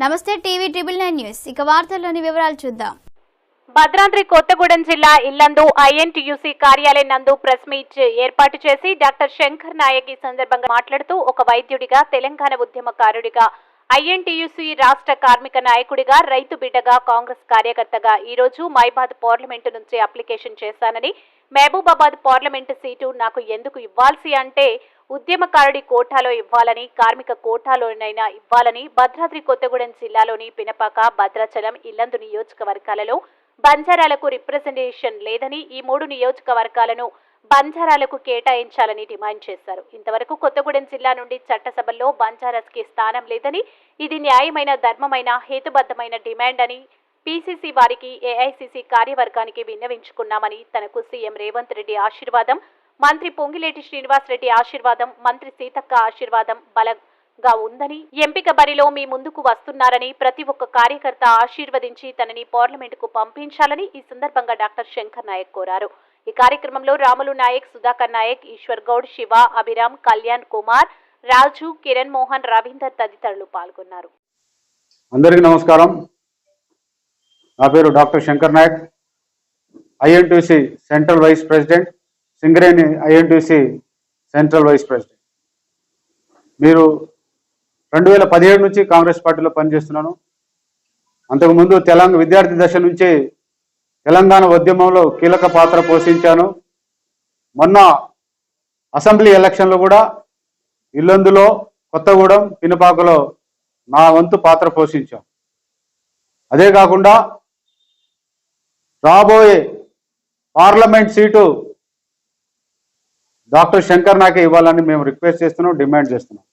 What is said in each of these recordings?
నమస్తే TV ట్రిబుల్9 news ఇక వార్తల్లోని వివరాలు చూద్దాం. భద్రాద్రి కొత్తగూడెం జిల్లా ఇల్లందు ఐఎన్టీయూసీ కార్యాలయం నందు ప్రెస్ మీట్ ఏర్పాటు చేసి డాక్టర్ శంకర్ నాయక్ ఈ సందర్భంగా మాట్లాడుతూ ఒక వైద్యుడిగా, తెలంగాణ ఉద్యమకారుడిగా, ఐఎన్టీయూసీ రాష్ట్ర కార్మిక నాయకుడిగా, రైతు బిడ్డగా, కాంగ్రెస్ కార్యకర్తగా ఈ రోజు మైబాద్ పార్లమెంటు నుంచి అప్లికేషన్ చేశానని, మహబూబాబాద్ పార్లమెంటు సీటు నాకు ఎందుకు ఇవ్వాల్సి అంటే ఉద్యమకారుడి కోటాలో ఇవ్వాలని, కార్మిక కోటాలోనైనా ఇవ్వాలని, భద్రాద్రి కొత్తగూడెం జిల్లాలోని పినపాక, భద్రాచలం, ఇల్లందు నియోజకవర్గాలలో బంజారాలకు రిప్రజెంటేషన్ లేదని, ఈ 3 నియోజకవర్గాలను బంజారాలకు కేటాయించాలని డిమాండ్ చేశారు. ఇంతవరకు కొత్తగూడెం జిల్లా నుండి చట్టసభల్లో బంజారాస్కి స్థానం లేదని, ఇది న్యాయమైన, ధర్మమైన, హేతుబద్ధమైన డిమాండ్ అని పీసీసీ వారికి, ఏఐసీసీ కార్యవర్గానికి విన్నవించుకున్నామని, తనకు సీఎం రేవంత్ రెడ్డి ఆశీర్వాదం, మంత్రి పొంగిలేటి శ్రీనివాసరెడ్డి ఆశీర్వాదం, మంత్రి సీతక్క ఆశీర్వాదం బలంగా ఉందని, ఎంపిక బరిలో మీ ముందుకు వస్తున్నారని ప్రతి ఒక్క కార్యకర్త ఆశీర్వదించి తనని పార్లమెంటుకు పంపించాలని ఈ సందర్భంగా డాక్టర్ శంకర్ నాయక్ కోరారు. ఈ కార్యక్రమంలో రాములు నాయక్, సుధాకర్ నాయక్, ఈశ్వర్ గౌడ్, శివ, అభిరామ్, కళ్యాణ్ కుమార్, రాజు, కిరణ్ మోహన్, రవీందర్ తదితరులు పాల్గొన్నారు. అందరికీ నమస్కారం. నా పేరు doctor Shankar Nayak, INTUC central vice president, Singareni INTUC central vice president. మీరు 2017 నుంచి కాంగ్రెస్ పార్టీలో పనిచేస్తున్నాను. అంతకుముందు విద్యార్థి దశ నుంచి తెలంగాణ ఉద్యమంలో కీలక పాత్ర పోషించాను. మొన్న అసెంబ్లీ ఎలక్షన్లో కూడా ఇల్లందులో, కొత్తగూడెం, పినపాకలో నా వంతు పాత్ర పోషించాం. అదే కాకుండా రాబోయే parliament seat doctor Shankar Nayak ఇవ్వాలని మేము రిక్వెస్ట్ చేస్తున్నాం, డిమాండ్ చేస్తున్నాం.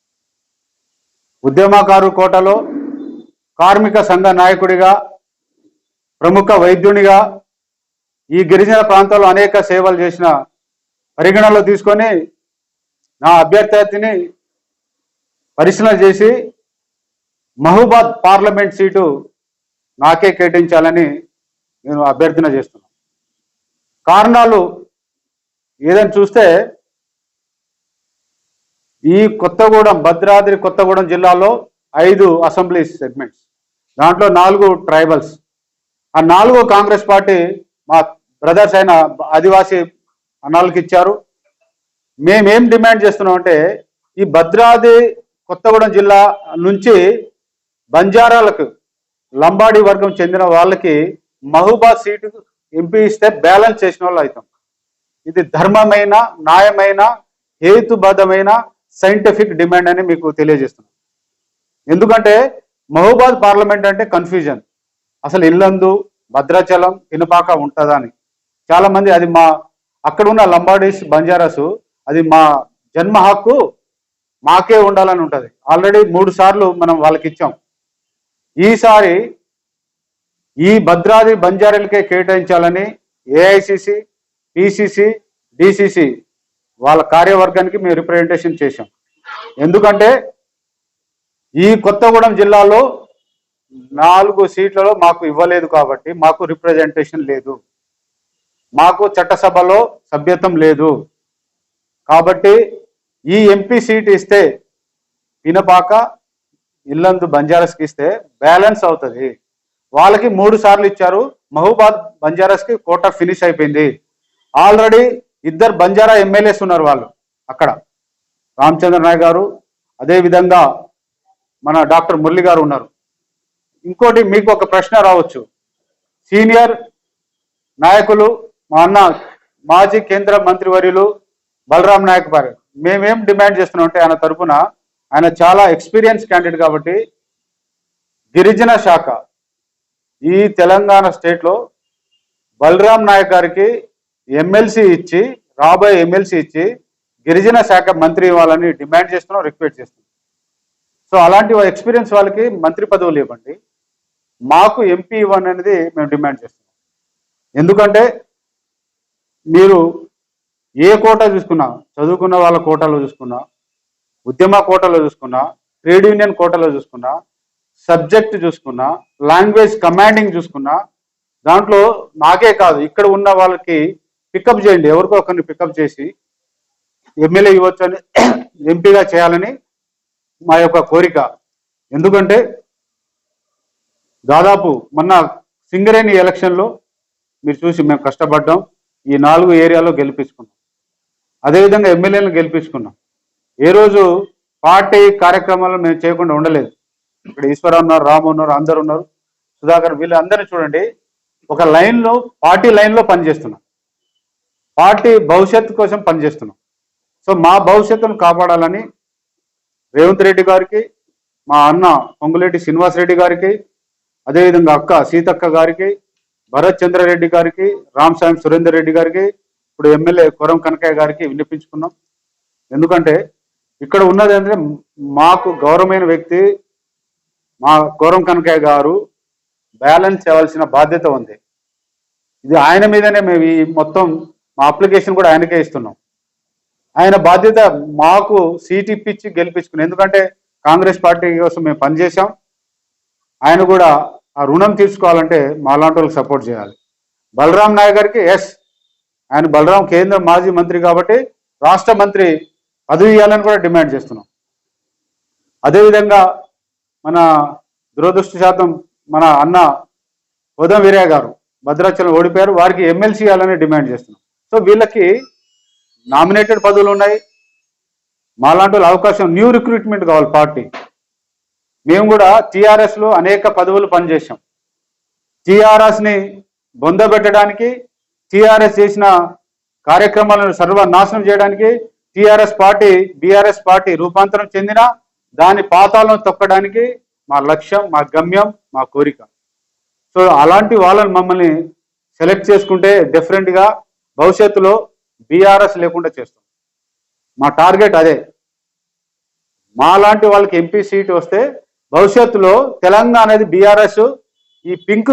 ఉద్యమకారు కోటలో కార్మిక సంఘ నాయకుడిగా, ప్రముఖ వైద్యునిగా, ఈ గిరిజన ప్రాంతాల్లో అనేక సేవలు చేసిన పరిగణనలో తీసుకొని నా అభ్యర్థిని పరిశీలన చేసి మహబూబాద్ పార్లమెంట్ సీటు నాకే కేటాయించాలని నేను అభ్యర్థన చేస్తున్నాను. కారణాలు ఏదని చూస్తే ఈ కొత్తగూడెం, భద్రాద్రి కొత్తగూడెం జిల్లాలో 5 అసెంబ్లీ సెగ్మెంట్స్, దాంట్లో 4 ట్రైబల్స్. ఆ 4 కాంగ్రెస్ పార్టీ మా బ్రదర్స్ అయిన ఆదివాసీ అన్నాళ్ళకి ఇచ్చారు. మేమేం డిమాండ్ చేస్తున్నాం అంటే ఈ భద్రాద్రి కొత్తగూడెం జిల్లా నుంచి బంజారాలకు, లంబాడీ వర్గం చెందిన వాళ్ళకి మహబూబాద్ సీటు ఎంపీ ఇస్తే బ్యాలెన్స్ చేసిన వాళ్ళు అవుతాం. ఇది ధర్మమైన, న్యాయమైన, హేతుబద్ధమైన, సైంటిఫిక్ డిమాండ్ అని మీకు తెలియజేస్తున్నాం. ఎందుకంటే మహబూబాద్ పార్లమెంట్ అంటే కన్ఫ్యూజన్, అసలు ఇల్లందు, భద్రాచలం, పినపాక ఉంటుందా అని చాలా మంది, అది మా అక్కడ ఉన్న లంబాడీస్, బంజారాసు, అది మా జన్మ హక్కు, మాకే ఉండాలని ఉంటుంది. ఆల్రెడీ 3 సార్లు మనం వాళ్ళకి ఇచ్చాం. ఈసారి ఈ భద్రాద్రి బంజారాలకే కేటాయించాలని ఏఐసిసి, పిసిసి, డిసిసి వాళ్ళ కార్యవర్గానికి మేము రిప్రజెంటేషన్ చేశాం. ఎందుకంటే ఈ కొత్తగూడెం జిల్లాలో 4 సీట్లలో మాకు ఇవ్వలేదు కాబట్టి మాకు రిప్రజెంటేషన్ లేదు, మాకు చట్టసభలో సభ్యత్వం లేదు. కాబట్టి ఈ ఎంపీ సీట్ ఇస్తే పినపాక, ఇల్లందు, బంజారాస్కి ఇస్తే బ్యాలెన్స్ అవుతుంది. వాళ్ళకి 3 సార్లు ఇచ్చారు. మహబూబాద్ బంజారాస్కి కోటా ఫినిష్ అయిపోయింది. ఆల్రెడీ 2 బంజారా ఎమ్మెల్యేస్ ఉన్నారు వాళ్ళు అక్కడ, రామచంద్ర నాయక్ గారు, అదేవిధంగా మన డాక్టర్ మురళి గారు ఉన్నారు. ఇంకోటి మీకు ఒక ప్రశ్న రావచ్చు, సీనియర్ నాయకులు మా అన్న మాజీ కేంద్ర మంత్రివర్యులు బలరాం నాయక్ గారు, మేమేం డిమాండ్ చేస్తున్నాం అంటే ఆయన తరఫున, ఆయన చాలా ఎక్స్పీరియన్స్ క్యాండిడేట్ కాబట్టి గిరిజన శాఖ ఈ తెలంగాణ స్టేట్లో బలరాం నాయక్ గారికి ఎమ్మెల్సీ ఇచ్చి, రాబోయే ఎమ్మెల్సీ ఇచ్చి గిరిజన శాఖ మంత్రి ఇవ్వాలని డిమాండ్ చేస్తున్నాం, రిక్వెస్ట్ చేస్తున్నాం. సో అలాంటి ఎక్స్పీరియన్స్ వాళ్ళకి మంత్రి పదవులు ఇవ్వండి, మాకు ఎంపీ ఇవ్వండి అనేది మేము డిమాండ్ చేస్తున్నాం. ఎందుకంటే మీరు ఏ కోటా చూసుకున్నా, చదువుకున్న వాళ్ళ కోటాలో చూసుకున్నా, ఉద్యమ కోటాలో చూసుకున్నా, ట్రేడ్ యూనియన్ కోటాలో చూసుకున్నా, సబ్జెక్ట్ చూసుకున్నా, లాంగ్వేజ్ కమాండింగ్ చూసుకున్నా, దాంట్లో నాకే కాదు ఇక్కడ ఉన్న వాళ్ళకి పికప్ చేయండి, ఎవరికో ఒకరిని పికప్ చేసి ఎమ్మెల్యే ఇవ్వచ్చు అని, ఎంపీగా చేయాలని మా యొక్క కోరిక. ఎందుకంటే దాదాపు మొన్న సింగరేణి ఎలక్షన్లో మీరు చూసి మేము కష్టపడ్డాం, ఈ 4 ఏరియాలో గెలిపించుకున్నాం. అదేవిధంగా ఎమ్మెల్యేలను గెలిపించుకున్నాం. ఏ రోజు పార్టీ కార్యక్రమాలు మేము చేయకుండా ఉండలేదు. ఇక్కడ ఈశ్వరరావు ఉన్నారు, రాము ఉన్నారు, అందరు ఉన్నారు, సుధాకర్, వీళ్ళందరినీ చూడండి, ఒక లైన్లో పార్టీ లైన్లో పనిచేస్తున్నాం, పార్టీ భవిష్యత్తు కోసం పనిచేస్తున్నాం. సో మా భవిష్యత్తును కాపాడాలని రేవంత్ రెడ్డి గారికి, మా అన్న పొంగులేటి శ్రీనివాసరెడ్డి గారికి, అదేవిధంగా అక్క సీతక్క గారికి, భరత్ చంద్రారెడ్డి గారికి, రామసాయం సురేందర్ రెడ్డి గారికి, ఇప్పుడు ఎమ్మెల్యే కొరం కనకయ్య గారికి విన్నపించుకున్నాం. ఎందుకంటే ఇక్కడ ఉన్నది అంటే మాకు గౌరవమైన వ్యక్తి మా కొరం కనకయ్య గారు బ్యాలెన్స్ చేయవలసిన బాధ్యత ఉంది. ఇది ఆయన మీదనే మేము ఈ మొత్తం మా అప్లికేషన్ కూడా ఆయనకే ఇస్తున్నాం. ఆయన బాధ్యత మాకు సీట్ ఇప్పించి గెలిపించుకున్నాం. ఎందుకంటే కాంగ్రెస్ పార్టీ కోసం మేము పనిచేసాం. ఆయన కూడా ఆ రుణం తీర్చుకోవాలంటే మాలాంటి వాళ్ళకి సపోర్ట్ చేయాలి. బలరాం నాయక్ గారికి ఆయన బలరాం కేంద్ర మాజీ మంత్రి కాబట్టి రాష్ట్ర మంత్రి పదవి ఇవ్వాలని కూడా డిమాండ్ చేస్తున్నాం. అదేవిధంగా మన దురదృష్టశాతం మన అన్న ఉదయం వీరయ్య గారు భద్రాచలం ఓడిపోయారు, వారికి ఎమ్మెల్సీ ఇవ్వాలని డిమాండ్ చేస్తున్నాం. సో వీళ్ళకి నామినేటెడ్ పదవులు ఉన్నాయి. మాలాంటి వాళ్ళ అవకాశం, న్యూ రిక్రూట్మెంట్ కావాలి పార్టీ. మేము కూడా టీఆర్ఎస్లో అనేక పదవులు పనిచేసాం. టీఆర్ఎస్ని బొందబెట్టడానికి, టీఆర్ఎస్ చేసిన కార్యక్రమాలను సర్వనాశనం చేయడానికి, టీఆర్ఎస్ పార్టీ బీఆర్ఎస్ పార్టీ రూపాంతరం చెందిన దాని పాతాలను తొక్కడానికి మా లక్ష్యం, మా గమ్యం, మా కోరిక. సో అలాంటి వాళ్ళని మమ్మల్ని సెలెక్ట్ చేసుకుంటే డిఫరెంట్గా భవిష్యత్తులో బీఆర్ఎస్ లేకుండా చేస్తాం. మా టార్గెట్ అదే. మాలాంటి వాళ్ళకి ఎంపీ సీట్ వస్తే భవిష్యత్తులో తెలంగాణ అనేది బీఆర్ఎస్ ఈ పింక్